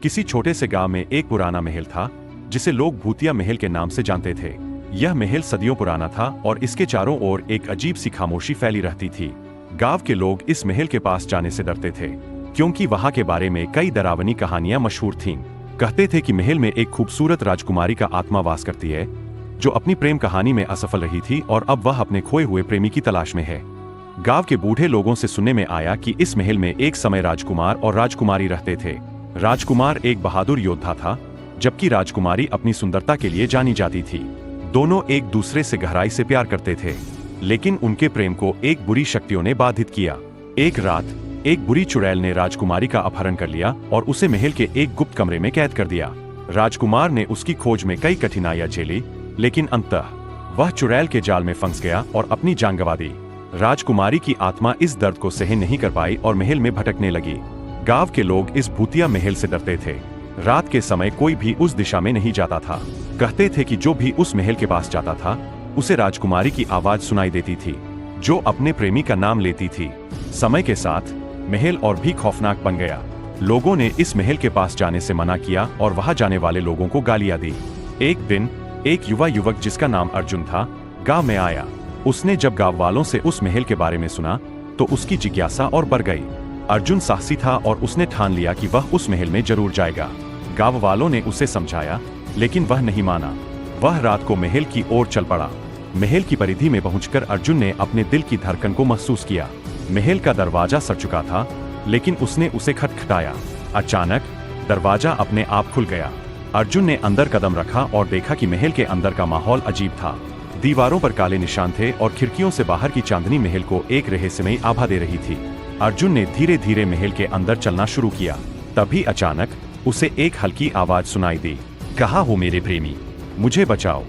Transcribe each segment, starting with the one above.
किसी छोटे से गांव में एक पुराना महल था जिसे लोग भूतिया महल के नाम से जानते थे। यह महल सदियों पुराना था और इसके चारों ओर एक अजीब सी खामोशी फैली रहती थी। गांव के लोग इस महल के पास जाने से डरते थे क्योंकि वहां के बारे में कई डरावनी कहानियां मशहूर थीं। कहते थे कि महल में एक खूबसूरत राजकुमारी का आत्मा वास करती है जो अपनी प्रेम कहानी में असफल रही थी और अब वह अपने खोए हुए प्रेमी की तलाश में है। गांव के बूढ़े लोगों से सुनने में आया कि इस महल में एक समय राजकुमार और राजकुमारी रहते थे। राजकुमार एक बहादुर योद्धा था जबकि राजकुमारी अपनी सुंदरता के लिए जानी जाती थी। दोनों एक दूसरे से गहराई से प्यार करते थे, लेकिन उनके प्रेम को एक बुरी शक्तियों ने बाधित किया। एक रात एक बुरी चुड़ैल ने राजकुमारी का अपहरण कर लिया और उसे महल के एक गुप्त कमरे में कैद कर दिया। राजकुमार ने उसकी खोज में कई कठिनाइयां झेली, लेकिन अंततः वह चुड़ैल के जाल में फंस गया और अपनी जान गंवा दी। राजकुमारी की आत्मा इस दर्द को सहन नहीं कर पाई और महल में भटकने लगी। गांव के लोग इस भूतिया महल से डरते थे। रात के समय कोई भी उस दिशा में नहीं जाता था। कहते थे कि जो भी उस महल के पास जाता था उसे राजकुमारी की आवाज सुनाई देती थी जो अपने प्रेमी का नाम लेती थी। समय के साथ महल और भी खौफनाक बन गया। लोगों ने इस महल के पास जाने से मना किया और वहां जाने वाले लोगों को गालियां दी। एक दिन एक युवक जिसका नाम अर्जुन था गांव में आया। उसने जब गांव वालों से उस महल के बारे में सुना तो उसकी जिज्ञासा और बढ़ गई। अर्जुन साहसी था और उसने ठान लिया कि वह उस महल में जरूर जाएगा। गांव वालों ने उसे समझाया, लेकिन वह नहीं माना। वह रात को महल की ओर चल पड़ा। महल की परिधि में पहुंचकर अर्जुन ने अपने दिल की धड़कन को महसूस किया। महल का दरवाजा सड़ चुका था, लेकिन उसने उसे खटखटाया। अचानक दरवाजा अपने आप खुल गया। अर्जुन ने अंदर कदम रखा और देखा कि महल के अंदर का माहौल अजीब था। दीवारों पर काले निशान थे और खिड़कियों से बाहर की चांदनी महल को एक रहस्यमयी आभा दे रही थी। अर्जुन ने धीरे धीरे महल के अंदर चलना शुरू किया। तभी अचानक उसे एक हल्की आवाज सुनाई दी। कहाँ हो मेरे प्रेमी, मुझे बचाओ।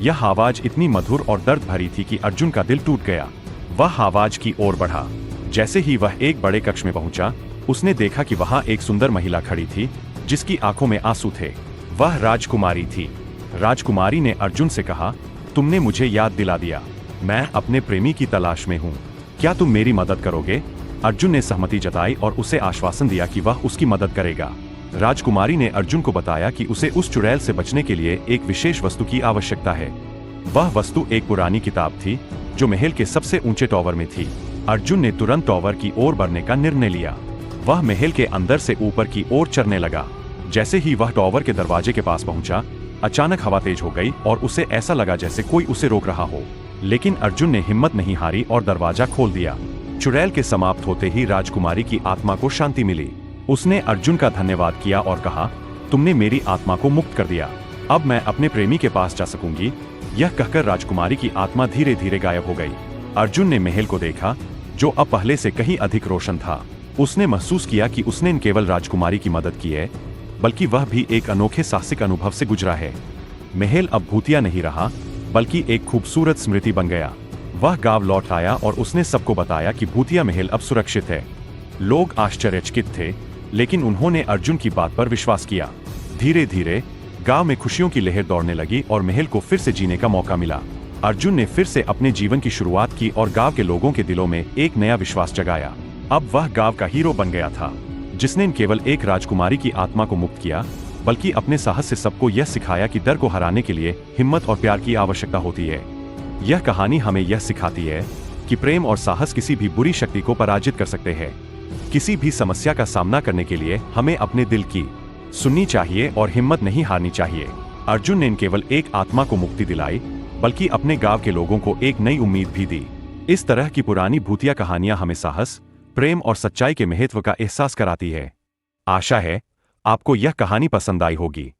यह आवाज इतनी मधुर और दर्द भरी थी कि अर्जुन का दिल टूट गया। वह आवाज की ओर बढ़ा। जैसे ही वह एक बड़े कक्ष में पहुंचा, उसने देखा कि वहां एक सुंदर महिला खड़ी थी जिसकी आंखों में आंसू थे। वह राजकुमारी थी। राजकुमारी ने अर्जुन से कहा, तुमने मुझे याद दिला दिया। मैं अपने प्रेमी की तलाश में हूँ। क्या तुम मेरी मदद करोगे? अर्जुन ने सहमति जताई और उसे आश्वासन दिया कि वह उसकी मदद करेगा। राजकुमारी ने अर्जुन को बताया कि उसे उस चुड़ैल से बचने के लिए एक विशेष वस्तु की आवश्यकता है। वह वस्तु एक पुरानी किताब थी जो महल के सबसे ऊंचे टॉवर में थी। अर्जुन ने तुरंत टॉवर की ओर बढ़ने का निर्णय लिया। वह महल के अंदर से ऊपर की ओर चढ़ने लगा। जैसे ही वह टॉवर के दरवाजे के पास पहुंचा, अचानक हवा तेज हो गई और उसे ऐसा लगा जैसे कोई उसे रोक रहा हो। लेकिन अर्जुन ने हिम्मत नहीं हारी और दरवाजा खोल दिया। चुड़ैल के समाप्त होते ही राजकुमारी की आत्मा को शांति मिली। उसने अर्जुन का धन्यवाद किया और कहा, तुमने मेरी आत्मा को मुक्त कर दिया। अब मैं अपने प्रेमी के पास जा सकूंगी। यह कहकर राजकुमारी की आत्मा धीरे धीरे गायब हो गई। अर्जुन ने महल को देखा जो अब पहले से कहीं अधिक रोशन था। उसने महसूस किया कि उसने न केवल राजकुमारी की मदद की है, बल्कि वह भी एक अनोखे साहसिक अनुभव से गुजरा है। महल अब भूतिया नहीं रहा, बल्कि एक खूबसूरत स्मृति बन गया। वह गांव लौट आया और उसने सबको बताया कि भूतिया महल अब सुरक्षित है। लोग आश्चर्यचकित थे, लेकिन उन्होंने अर्जुन की बात पर विश्वास किया। धीरे धीरे गांव में खुशियों की लहर दौड़ने लगी और महल को फिर से जीने का मौका मिला। अर्जुन ने फिर से अपने जीवन की शुरुआत की और गांव के लोगों के दिलों में एक नया विश्वास जगाया। अब वह गांव का हीरो बन गया था, जिसने न केवल एक राजकुमारी की आत्मा को मुक्त किया, बल्कि अपने साहस से सबको यह सिखाया कि डर को हराने के लिए हिम्मत और प्यार की आवश्यकता होती है। यह कहानी हमें यह सिखाती है कि प्रेम और साहस किसी भी बुरी शक्ति को पराजित कर सकते हैं। किसी भी समस्या का सामना करने के लिए हमें अपने दिल की सुननी चाहिए और हिम्मत नहीं हारनी चाहिए। अर्जुन ने न केवल एक आत्मा को मुक्ति दिलाई, बल्कि अपने गांव के लोगों को एक नई उम्मीद भी दी। इस तरह की पुरानी भूतिया कहानियां हमें साहस, प्रेम और सच्चाई के महत्व का एहसास कराती है। आशा है आपको यह कहानी पसंद आई होगी।